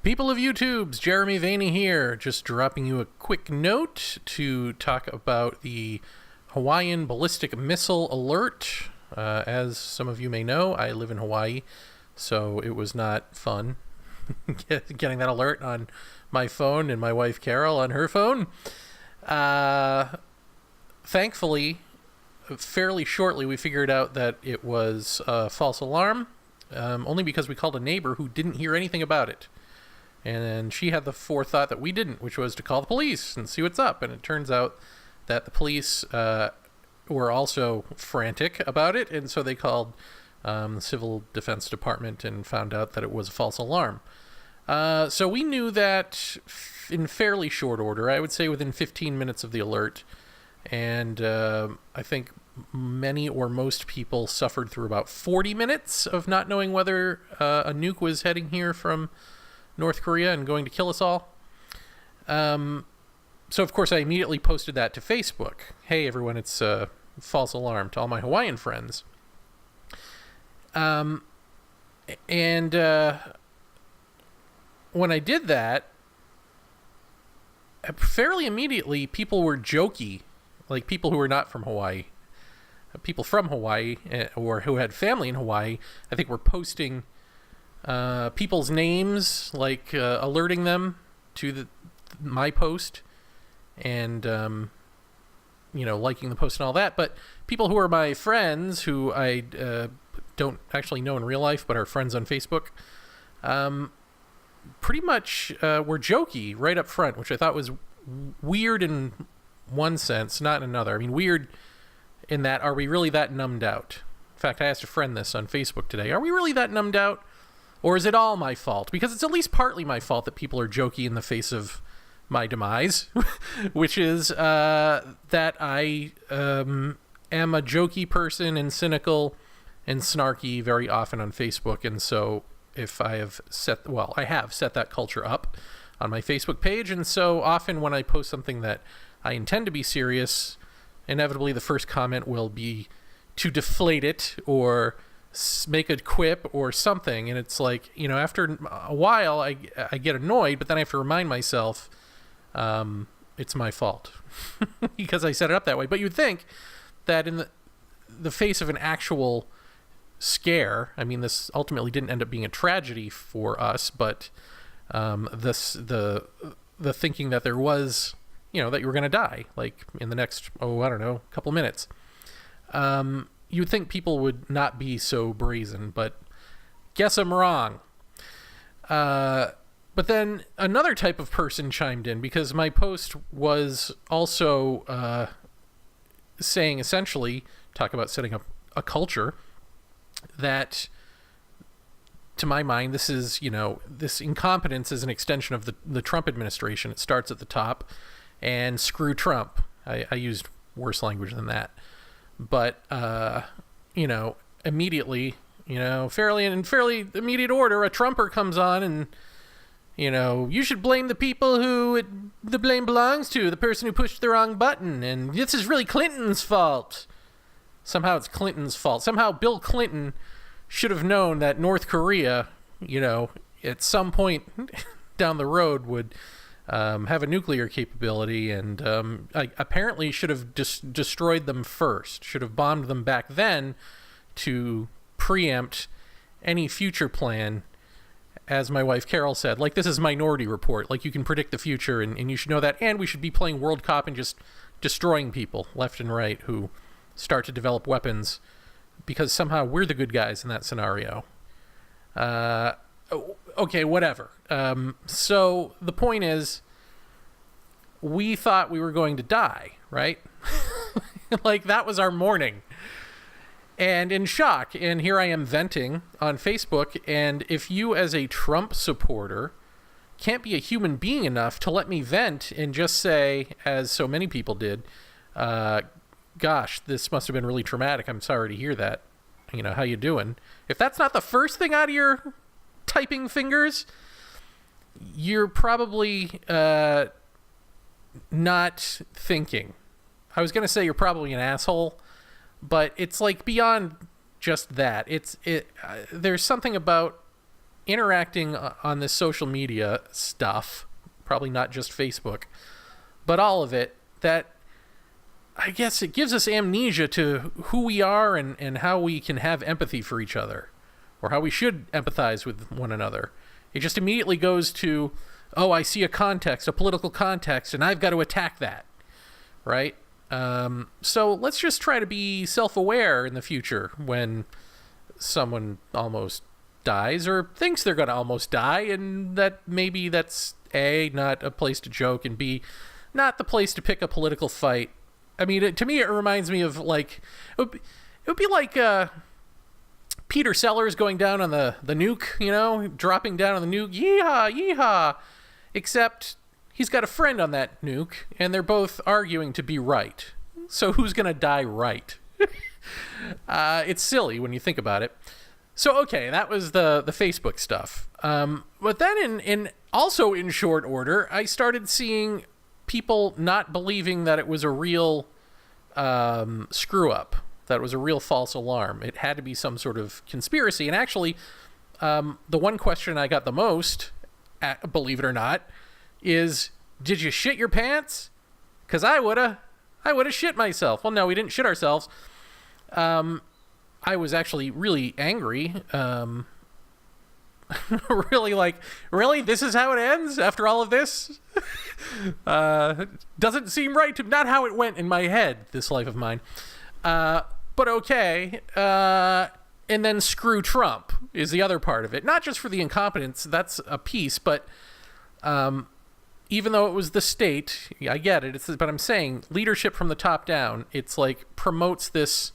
People of YouTube's Jeremy Vaeni here, just dropping you a quick note to talk about the Hawaiian ballistic missile alert. As some of you may know, I live in Hawaii, so it was not fun getting that alert on my phone and my wife Carol on her phone. Thankfully, fairly shortly, we figured out that it was a false alarm, only because we called a neighbor who didn't hear anything about it. And she had the forethought that we didn't, which was to call the police and see what's up. And it turns out that the police were also frantic about it, and so they called the Civil Defense Department and found out that it was a false alarm. So we knew that in fairly short order, I would say within 15 minutes of the alert. And I think many or most people suffered through about 40 minutes of not knowing whether a nuke was heading here from North Korea and going to kill us all. So of course I immediately posted that to Facebook. Hey everyone, it's a false alarm, to all my Hawaiian friends. And when I did that, fairly immediately people were jokey, like people who were not from Hawaii. People from Hawaii or who had family in Hawaii, I think, were posting people's names, like alerting them to my post and, liking the post and all that. But people who are my friends, who I don't actually know in real life but are friends on Facebook, pretty much were jokey right up front, which I thought was weird in one sense, not in another. I mean, weird in that, are we really that numbed out? In fact, I asked a friend this on Facebook today. Are we really that numbed out? Or is it all my fault? Because it's at least partly my fault that people are jokey in the face of my demise, which is that I am a jokey person and cynical and snarky very often on Facebook. And so if I have I have set that culture up on my Facebook page. And so often when I post something that I intend to be serious, inevitably the first comment will be to deflate it or make a quip or something. And it's like, after a while I get annoyed, but then I have to remind myself it's my fault because I set it up that way. But you'd think that in the face of an actual scare, I mean, this ultimately didn't end up being a tragedy for us, but the thinking that there was, that you were going to die, like in the next, couple minutes. You would think people would not be so brazen, but guess I'm wrong. But then another type of person chimed in, because my post was also saying, essentially, talk about setting up a culture that, to my mind, this is, this incompetence is an extension of the Trump administration. It starts at the top, and screw Trump. I used worse language than that. But, immediately, fairly immediate order, a Trumper comes on and, you should blame the people who the blame belongs to, the person who pushed the wrong button, and this is really Clinton's fault. Somehow it's Clinton's fault. Somehow Bill Clinton should have known that North Korea, at some point down the road would have a nuclear capability, and apparently should have destroyed them first, should have bombed them back then to preempt any future plan. As my wife Carol said, like, this is Minority Report, like you can predict the future, and you should know that, and we should be playing World Cop and just destroying people left and right who start to develop weapons, because somehow we're the good guys in that scenario. Okay, whatever. So the point is, we thought we were going to die, right? Like, that was our morning. And in shock, and here I am venting on Facebook, and if you as a Trump supporter can't be a human being enough to let me vent and just say, as so many people did, gosh, this must have been really traumatic, I'm sorry to hear that, how you doing? If that's not the first thing out of your typing fingers, you're probably not thinking. I was going to say you're probably an asshole, but it's like beyond just that. There's something about interacting on this social media stuff, probably not just Facebook, but all of it, that I guess it gives us amnesia to who we are and how we can have empathy for each other, or how we should empathize with one another. It just immediately goes to, oh, I see a context, a political context, and I've got to attack that, right? So let's just try to be self-aware in the future when someone almost dies or thinks they're going to almost die, and that maybe that's A, not a place to joke, and B, not the place to pick a political fight. I mean, to me, it reminds me of, like, it would be like Peter Sellers going down on the nuke, you know, dropping down on the nuke, yeehaw, yeehaw, except he's got a friend on that nuke, and they're both arguing to be right. So who's going to die right? It's silly when you think about it. So, okay, that was the Facebook stuff. But then in also in short order, I started seeing people not believing that it was a real screw up, that it was a real false alarm. It had to be some sort of conspiracy. And actually, the one question I got the most, believe it or not, is, did you shit your pants? Because I would have shit myself. Well, no, we didn't shit ourselves. I was actually really angry. Really, like, really? This is how it ends after all of this? Doesn't seem right to, not how it went in my head, this life of mine. But okay. And then screw Trump is the other part of it. Not just for the incompetence, that's a piece, but even though it was the state, I get it. But I'm saying leadership from the top down, it's like promotes this.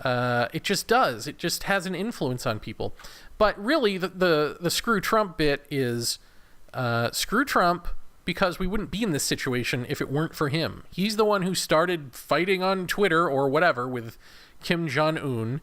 It just does. It just has an influence on people. But really, the screw Trump bit is screw Trump because we wouldn't be in this situation if it weren't for him. He's the one who started fighting on Twitter or whatever with Kim Jong-un.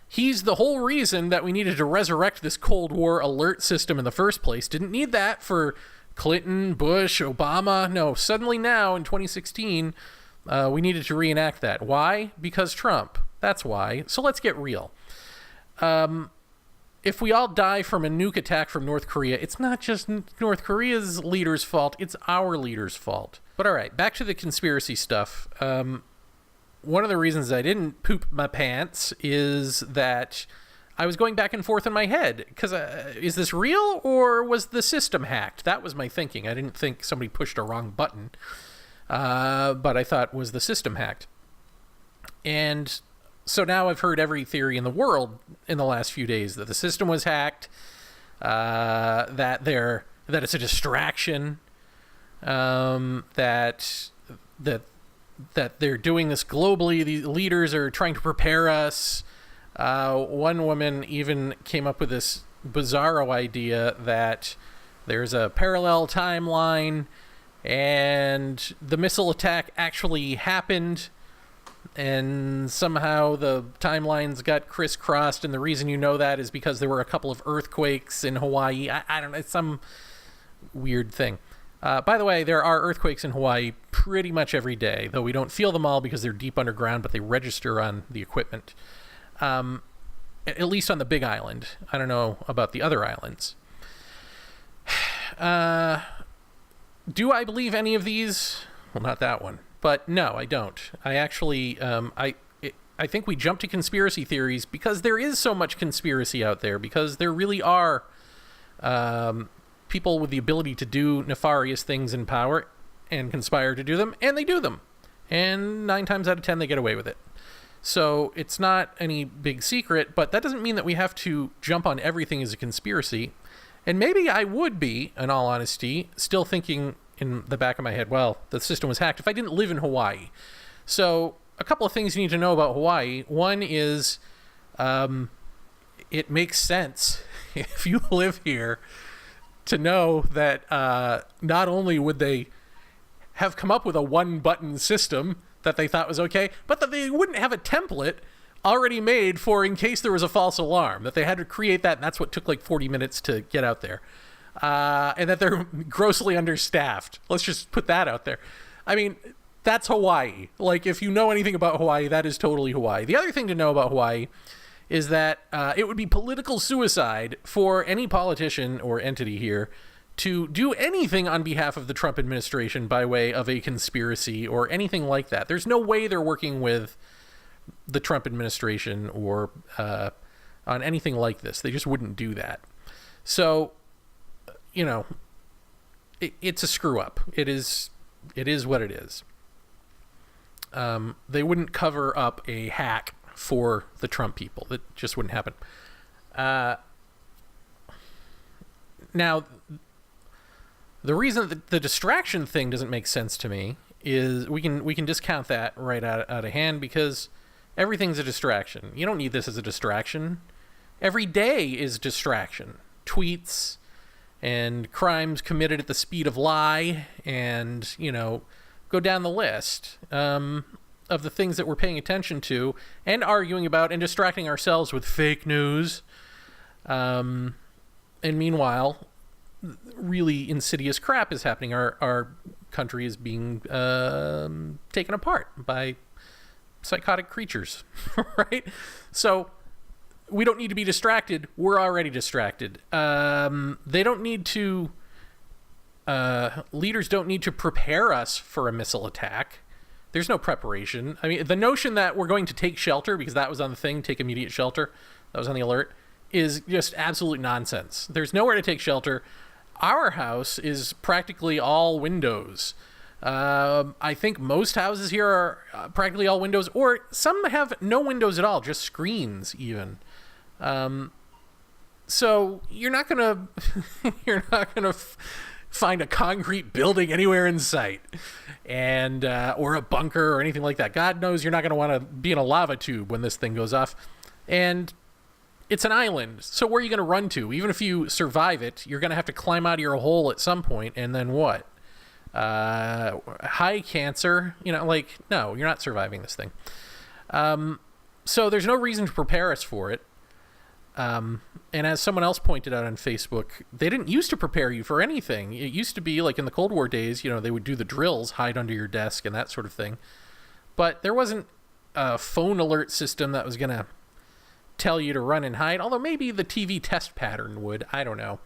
He's the whole reason that we needed to resurrect this Cold War alert system in the first place. Didn't need that for Clinton, Bush, Obama. No, suddenly now in 2016, we needed to reenact that. Why? Because Trump. That's why. So let's get real. If we all die from a nuke attack from North Korea, it's not just North Korea's leader's fault, it's our leader's fault. But all right, back to the conspiracy stuff. One of the reasons I didn't poop my pants is that I was going back and forth in my head. Because is this real or was the system hacked? That was my thinking. I didn't think somebody pushed a wrong button. But I thought, was the system hacked? And so now I've heard every theory in the world in the last few days that the system was hacked, that it's a distraction, that they're doing this globally. The leaders are trying to prepare us. One woman even came up with this bizarro idea that there's a parallel timeline and the missile attack actually happened. And somehow the timelines got crisscrossed, and the reason you know that is because there were a couple of earthquakes in Hawaii. I don't know, it's some weird thing. By the way, there are earthquakes in Hawaii pretty much every day, though we don't feel them all because they're deep underground, but they register on the equipment. At least on the Big Island. I don't know about the other islands. Do I believe any of these? Well, not that one. But no, I don't. I actually, I think we jump to conspiracy theories because there is so much conspiracy out there, because there really are people with the ability to do nefarious things in power and conspire to do them, and they do them. And 9 times out of 10, they get away with it. So it's not any big secret, but that doesn't mean that we have to jump on everything as a conspiracy. And maybe I would be, in all honesty, still thinking in the back of my head, well, the system was hacked if I didn't live in Hawaii. So a couple of things you need to know about Hawaii. One is it makes sense if you live here to know that not only would they have come up with a one-button system that they thought was okay, but that they wouldn't have a template already made for in case there was a false alarm, that they had to create that, and that's what took like 40 minutes to get out there. And that they're grossly understaffed. Let's just put that out there. I mean, that's Hawaii. Like, if you know anything about Hawaii, that is totally Hawaii. The other thing to know about Hawaii is that it would be political suicide for any politician or entity here to do anything on behalf of the Trump administration by way of a conspiracy or anything like that. There's no way they're working with the Trump administration or on anything like this. They just wouldn't do that. So, it's a screw up. It is what it is. They wouldn't cover up a hack for the Trump people. That just wouldn't happen. Now, the reason that the distraction thing doesn't make sense to me is we can discount that right out of hand, because everything's a distraction. You don't need this as a distraction. Every day is distraction. Tweets and crimes committed at the speed of lie, and go down the list of the things that we're paying attention to and arguing about and distracting ourselves with fake news. And meanwhile, really insidious crap is happening. Our country is being taken apart by psychotic creatures, right? So we don't need to be distracted. We're already distracted. They don't need to... leaders don't need to prepare us for a missile attack. There's no preparation. I mean, the notion that we're going to take shelter, because that was on the thing, take immediate shelter, that was on the alert, is just absolute nonsense. There's nowhere to take shelter. Our house is practically all windows. I think most houses here are practically all windows, or some have no windows at all, just screens even. So you're not gonna find a concrete building anywhere in sight, and or a bunker or anything like that. God knows you're not going to want to be in a lava tube when this thing goes off. And it's an island, so where are you going to run to? Even if you survive it, you're going to have to climb out of your hole at some point, and then what? High cancer? No, you're not surviving this thing. So there's no reason to prepare us for it. And as someone else pointed out on Facebook, they didn't used to prepare you for anything. It used to be like in the Cold War days, they would do the drills, hide under your desk and that sort of thing. But there wasn't a phone alert system that was going to tell you to run and hide, although maybe the TV test pattern would. I don't know.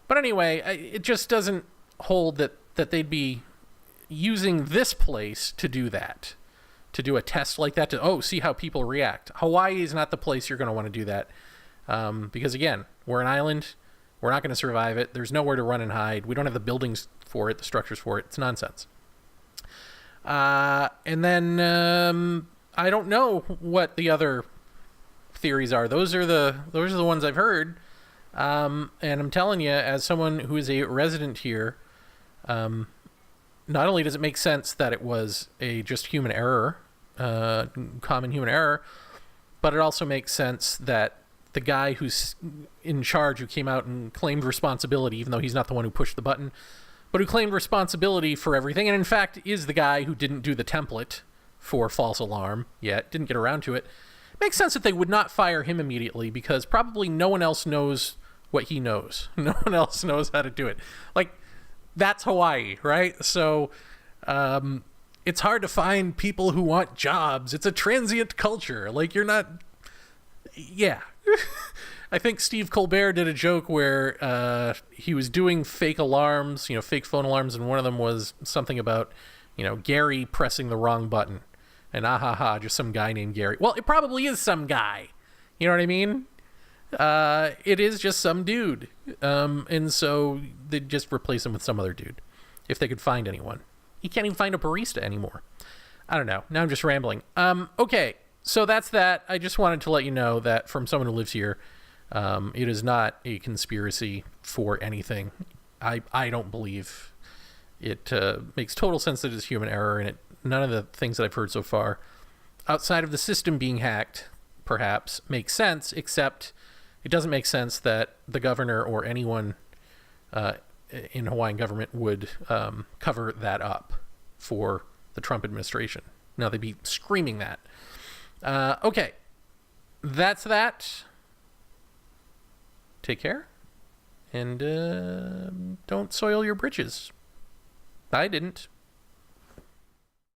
But anyway, it just doesn't hold that they'd be using this place to do that, to do a test like that, to see how people react. Hawaii is not the place you're going to want to do that. Because again, we're an island. We're not going to survive it. There's nowhere to run and hide. We don't have the buildings for it, the structures for it. It's nonsense. And then I don't know what the other theories are. Those are the ones I've heard. And I'm telling you, as someone who is a resident here, not only does it make sense that it was just human error, common human error, but it also makes sense that the guy who's in charge, who came out and claimed responsibility, even though he's not the one who pushed the button, but who claimed responsibility for everything, and in fact is the guy who didn't do the template for false alarm yet, didn't get around to it, makes sense that they would not fire him immediately, because probably no one else knows what he knows. No one else knows how to do it. That's Hawaii, right? So it's hard to find people who want jobs. It's a transient culture. Yeah. I think Steve Colbert did a joke where he was doing fake alarms, fake phone alarms, and one of them was something about, Gary pressing the wrong button. And just some guy named Gary. Well, it probably is some guy. You know what I mean? It is just some dude. And so they'd just replace him with some other dude, if they could find anyone. You can't even find a barista anymore. I don't know. Now I'm just rambling. Okay. So that's that. I just wanted to let you know that from someone who lives here, it is not a conspiracy for anything. I don't believe it. Makes total sense that it's human error, and none of the things that I've heard so far, outside of the system being hacked, perhaps, makes sense, except it doesn't make sense that the governor or anyone in Hawaiian government would cover that up for the Trump administration. Now, they'd be screaming that. Okay, that's that. Take care, and don't soil your britches. I didn't.